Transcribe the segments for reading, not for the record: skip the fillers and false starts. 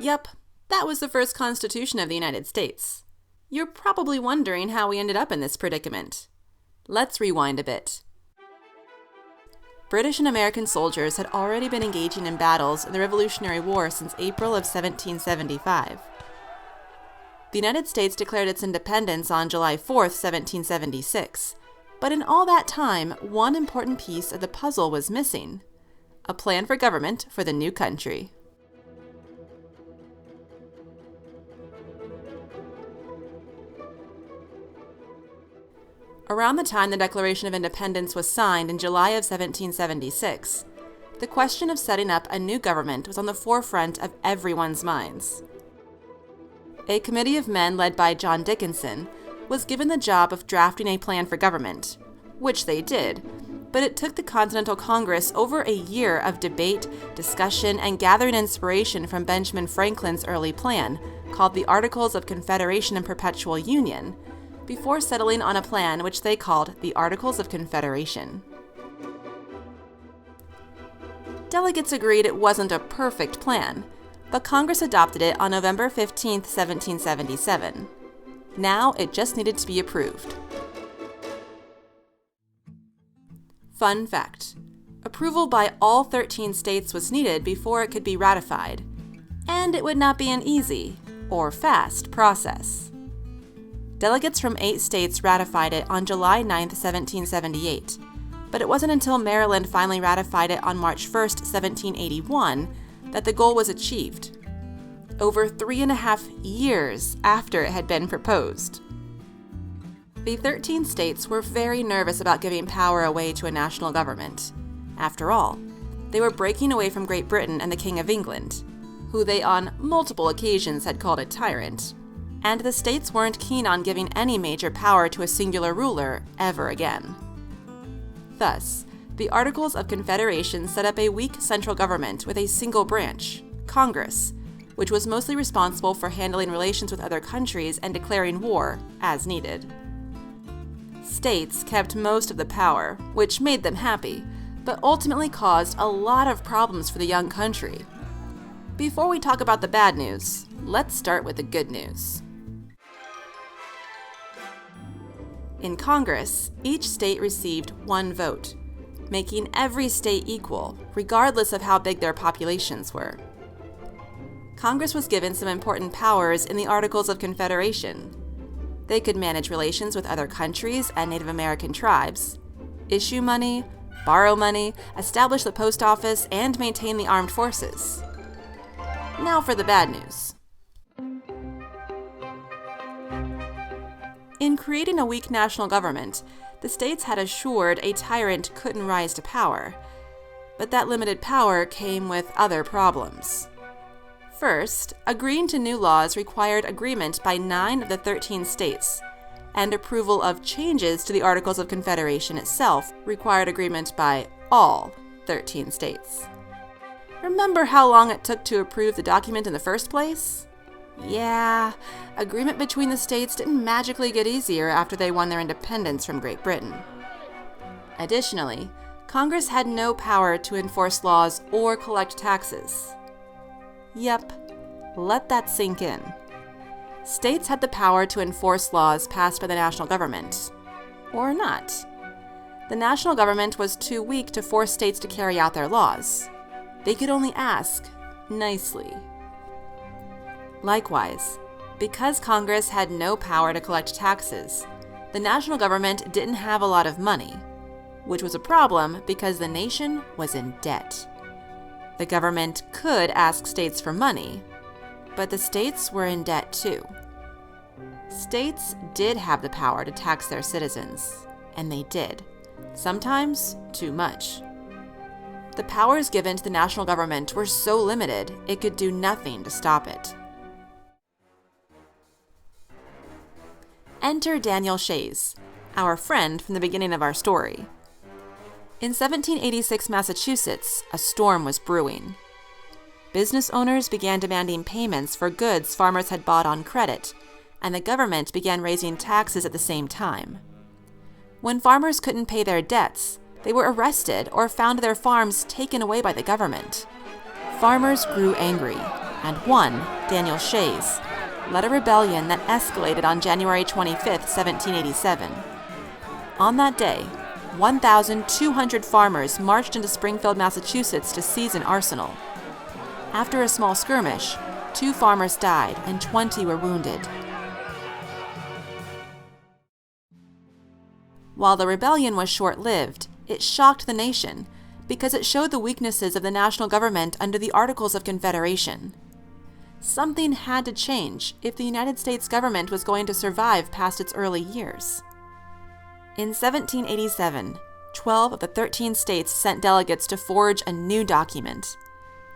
Yup, that was the first Constitution of the United States. You're probably wondering how we ended up in this predicament. Let's rewind a bit. British and American soldiers had already been engaging in battles in the Revolutionary War since April of 1775. The United States declared its independence on July 4, 1776, but in all that time, one important piece of the puzzle was missing: a plan for government for the new country. Around the time the Declaration of Independence was signed in July of 1776, the question of setting up a new government was on the forefront of everyone's minds. A committee of men led by John Dickinson was given the job of drafting a plan for government, which they did, but it took the Continental Congress over a year of debate, discussion, and gathering inspiration from Benjamin Franklin's early plan, called the Articles of Confederation and Perpetual Union, before settling on a plan which they called the Articles of Confederation. Delegates agreed it wasn't a perfect plan, but Congress adopted it on November 15, 1777. Now it just needed to be approved. Fun fact: approval by all 13 states was needed before it could be ratified, and it would not be an easy or fast process. Delegates from 8 states ratified it on July 9, 1778, but it wasn't until Maryland finally ratified it on March 1, 1781, that the goal was achieved, over 3.5 years after it had been proposed. The 13 states were very nervous about giving power away to a national government. After all, they were breaking away from Great Britain and the King of England, who they on multiple occasions had called a tyrant, and the states weren't keen on giving any major power to a singular ruler ever again. Thus, the Articles of Confederation set up a weak central government with a single branch, Congress, which was mostly responsible for handling relations with other countries and declaring war as needed. States kept most of the power, which made them happy, but ultimately caused a lot of problems for the young country. Before we talk about the bad news, let's start with the good news. In Congress, each state received 1 vote, making every state equal, regardless of how big their populations were. Congress was given some important powers in the Articles of Confederation. They could manage relations with other countries and Native American tribes, issue money, borrow money, establish the post office, and maintain the armed forces. Now for the bad news. In creating a weak national government, the states had assured a tyrant couldn't rise to power, but that limited power came with other problems. First, agreeing to new laws required agreement by 9 of the 13 states, and approval of changes to the Articles of Confederation itself required agreement by all 13 states. Remember how long it took to approve the document in the first place? Yeah, agreement between the states didn't magically get easier after they won their independence from Great Britain. Additionally, Congress had no power to enforce laws or collect taxes. Yep, let that sink in. States had the power to enforce laws passed by the national government, or not. The national government was too weak to force states to carry out their laws. They could only ask nicely. Likewise, because Congress had no power to collect taxes, the national government didn't have a lot of money, which was a problem because the nation was in debt. The government could ask states for money, but the states were in debt too. States did have the power to tax their citizens, and they did, sometimes too much. The powers given to the national government were so limited it could do nothing to stop it. Enter Daniel Shays, our friend from the beginning of our story. In 1786 Massachusetts, a storm was brewing. Business owners began demanding payments for goods farmers had bought on credit, and the government began raising taxes at the same time. When farmers couldn't pay their debts, they were arrested or found their farms taken away by the government. Farmers grew angry, and one, Daniel Shays, led a rebellion that escalated on January 25, 1787. On that day, 1,200 farmers marched into Springfield, Massachusetts to seize an arsenal. After a small skirmish, 2 farmers died and 20 were wounded. While the rebellion was short-lived, it shocked the nation because it showed the weaknesses of the national government under the Articles of Confederation. Something had to change if the United States government was going to survive past its early years. In 1787, 12 of the 13 states sent delegates to forge a new document,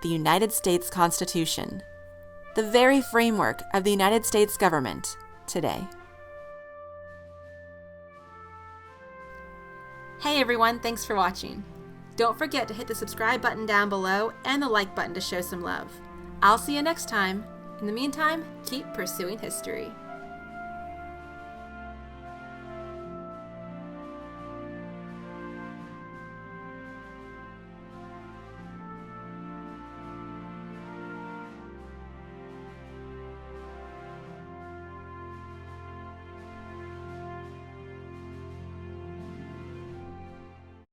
the United States Constitution, the very framework of the United States government today. Hey everyone, thanks for watching. Don't forget to hit the subscribe button down below and the like button to show some love. I'll see you next time. In the meantime, keep pursuing history.